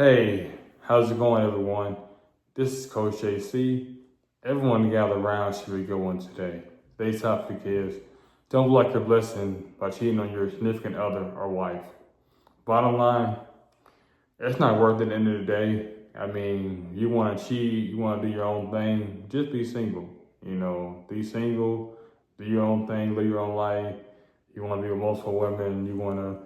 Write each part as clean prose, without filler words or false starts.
Hey, how's it going, everyone? This is Coach JC. Everyone gather around should be a good one today. Today's topic is don't block your blessing by cheating on your significant other or wife. Bottom line, it's not worth it at the end of the day. I mean, you want to cheat, you want to do your own thing, just be single. Be single, do your own thing, live your own life. You want to be with multiple women, you want to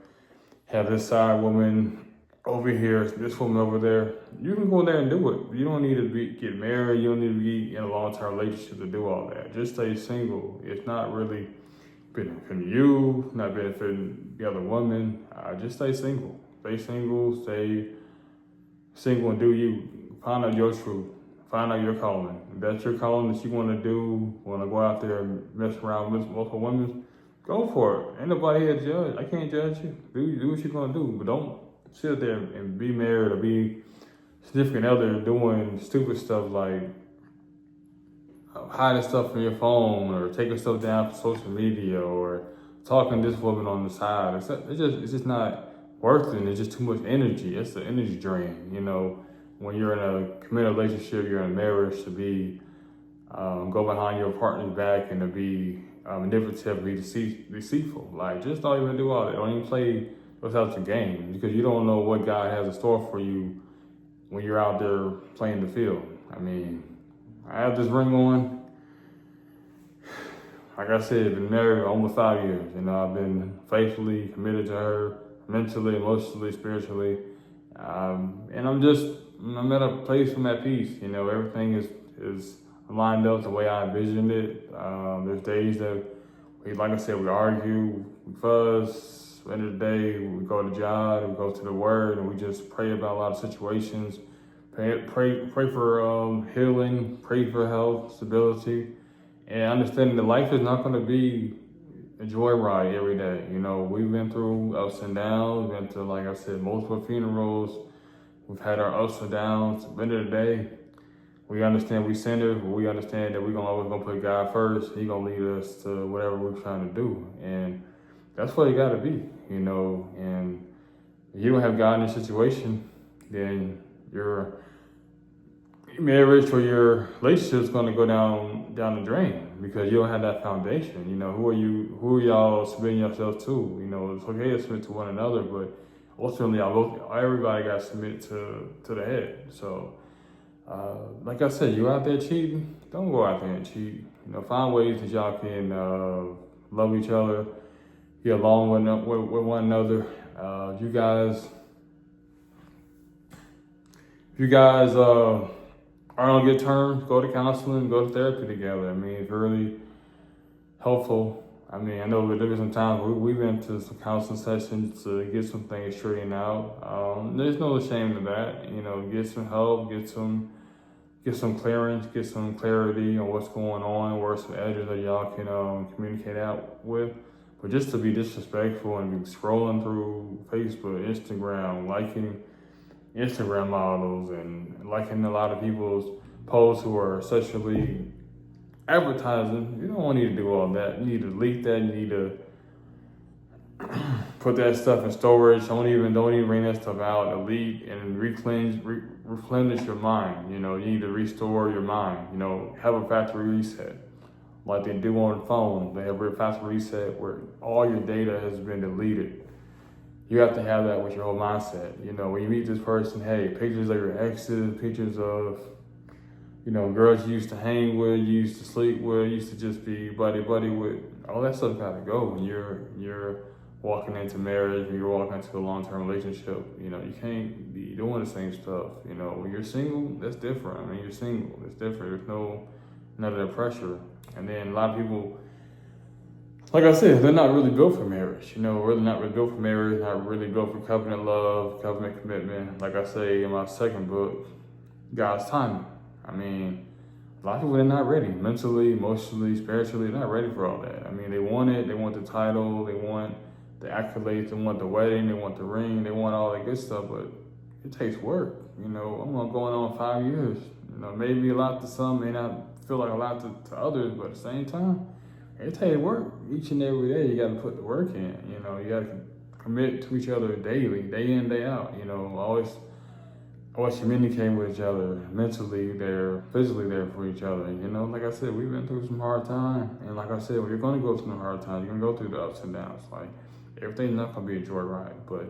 have this side woman over here, this woman over there. You can go there and do it. You don't need to get married. You don't need to be in a long-term relationship to do all that. Just stay single. It's not really benefiting you, not benefiting the other woman. Just stay single. Stay single. Stay single and do you. Find out your truth. Find out your calling. If that's your calling that you want to do, want to go out there and mess around with multiple women, go for it. Ain't nobody here to judge. I can't judge you. Do what you're gonna do, but don't sit there and be married or be significant other doing stupid stuff like hiding stuff from your phone or taking stuff down from social media or talking to this woman on the side. It's just not worth it. It's just too much energy. It's an energy drain. When you're in a committed relationship, you're in a marriage, to be go behind your partner's back and to be manipulative, be deceitful. Like, just don't even do all that. Don't even play those types of games, because you don't know what God has in store for you when you're out there playing the field. I mean, I have this ring on. Like I said, I've been married for almost 5 years. I've been faithfully committed to her, mentally, emotionally, spiritually. And I'm at a place, I'm at peace. Everything is lined up the way I envisioned it. There's days that like I said, we argue, we fuss. At the end of the day, we go to job, we go to the word, and we just pray about a lot of situations. Pray for healing, pray for health, stability, and understanding that life is not going to be a joyride every day. We've been through ups and downs, we've been through, like I said, multiple funerals. We've had our ups and downs. At the end of the day, we understand we sinners, but we understand that we're always gonna put God first. He's gonna lead us to whatever we're trying to do. And that's where you gotta be, and if you don't have God in this situation, then your marriage or your relationship is gonna go down the drain, because you don't have that foundation. Who are y'all submitting yourselves to? It's okay to submit to one another, but ultimately everybody got to submit to the head. So like I said, you out there cheating, don't go out there and cheat. Find ways that y'all can love each other, get along with one another. If you guys are on good terms, go to counseling, go to therapy together. It's really helpful. I know there been some times we've been to some counseling sessions to get some things straightened out. There's no shame in that. Get some help, get some clearance, get some clarity on what's going on, where some edges that y'all can communicate out with. But just to be disrespectful and be scrolling through Facebook, Instagram, liking Instagram models and liking a lot of people's posts who are sexually advertising, you don't need to do all that. You need to delete that. You need to put that stuff in storage. Don't even bring that stuff out. Delete and replenish your mind. You need to restore your mind. Have a factory reset, like they do on phones. They have a factory reset where all your data has been deleted. You have to have that with your whole mindset. When you meet this person, hey, pictures of your exes, pictures of girls you used to hang with, you used to sleep with, you used to just be buddy with. All that stuff gotta go when you're walking into marriage, when you're walking into a long-term relationship. You can't be doing the same stuff. When you're single, that's different. You're single, it's different. There's none of that pressure. And then a lot of people, like I said, they're not really built for marriage. Really not really built for marriage, not really built for covenant love, covenant commitment. Like I say in my second book, God's timing. A lot of people, they're not ready mentally, emotionally, spiritually. They're not ready for all that. They want it. They want the title. They want the accolades. They want the wedding. They want the ring. They want all that good stuff. But it takes work. I'm going on 5 years. Maybe a lot to some, may not feel like a lot to others, but at the same time, it takes work. Each and every day, you got to put the work in. You got to commit to each other daily, day in, day out. Always always communicating with each other, mentally there, physically there for each other. You know, like I said, we've been through some hard time, and like I said, when you're going to go through some hard times, you're going to go through the ups and downs. Like, everything's not going to be a joyride, but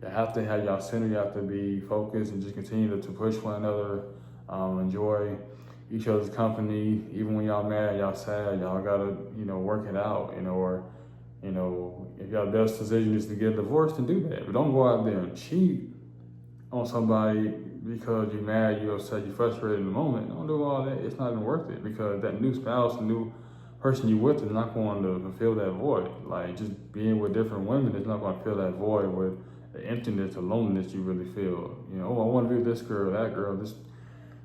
you have to have y'all center, you have to be focused and just continue to push one another, enjoy each other's company. Even when y'all mad, y'all sad, y'all gotta, work it out, or, if y'all best decision is to get divorced, then do that. But don't go out there and cheat on somebody because you're mad, you're upset, you're frustrated in the moment. Don't do all that. It's not even worth it, because that new spouse, the new person you with is not going to fulfill that void. Like, just being with different women is not going to fill that void with the emptiness, the loneliness you really feel. Oh, I want to be with this girl, that girl, this.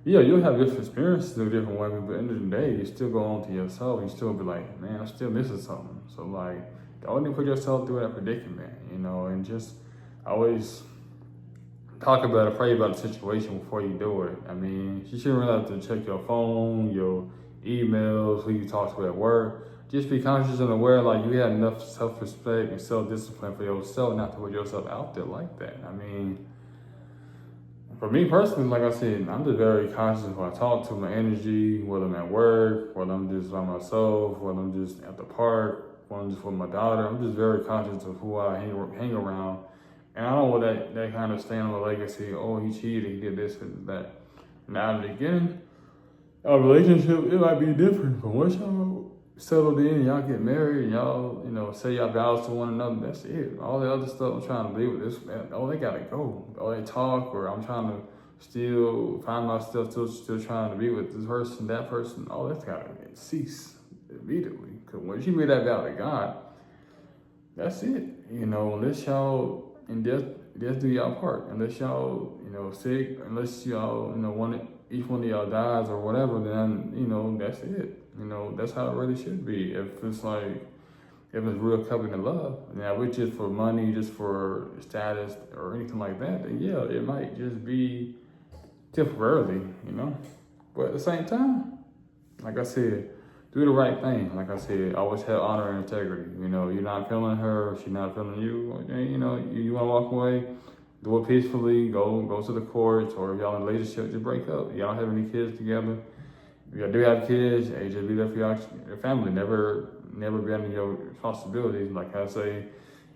Yeah, you'll have different experiences with different women, but at the end of the day, you still go on to yourself. You still be like, man, I'm still missing something. So, like, don't even put yourself through that predicament, and just always talk about it, pray about the situation before you do it. I mean, you shouldn't really have to check your phone, your emails, who you talk to at work. Just be conscious and aware, like, you have enough self-respect and self-discipline for yourself not to put yourself out there like that. I mean, for me personally, like I said, I'm just very conscious when I talk to my energy, whether I'm at work, whether I'm just by myself, whether I'm just at the park, whether I'm just with my daughter. I'm just very conscious of who I hang around. And I don't want that kind of staying on the legacy, oh, he cheated, he did this and that. Now, again, a relationship, it might be different. But once y'all settled in, y'all get married, and y'all, say y'all vows to one another, that's it. All the other stuff I'm trying to be with this, oh, they gotta go. Oh, they talk, or I'm trying to still find myself still trying to be with this person, that person. Oh, that's gotta cease immediately. Because once you made that vow to God, that's it. Unless y'all in death do y'all part. Unless y'all, sick, unless y'all, each one of y'all dies or whatever, then, that's it. That's how it really should be. If it's real covenant love. Now, if it's just for money, just for status or anything like that, then yeah, it might just be temporarily, But at the same time, like I said, do the right thing. Like I said, always have honor and integrity. You're not feeling her, she's not feeling you. Okay, you want to walk away, do it peacefully, go to the courts, or if y'all in a relationship, just break up. Y'all don't have any kids together. If y'all do have kids, hey, just be there for your family. Never be under your responsibilities. Like I say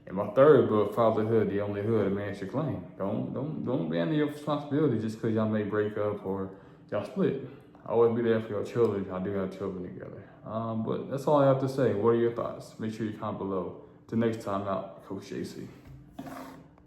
in my third book, Fatherhood, the only hood a man should claim. Don't be under your responsibility just because y'all may break up or y'all split. Always be there for your children. I do have children together. But that's all I have to say. What are your thoughts? Make sure you comment below. Till next time out, Coach JC.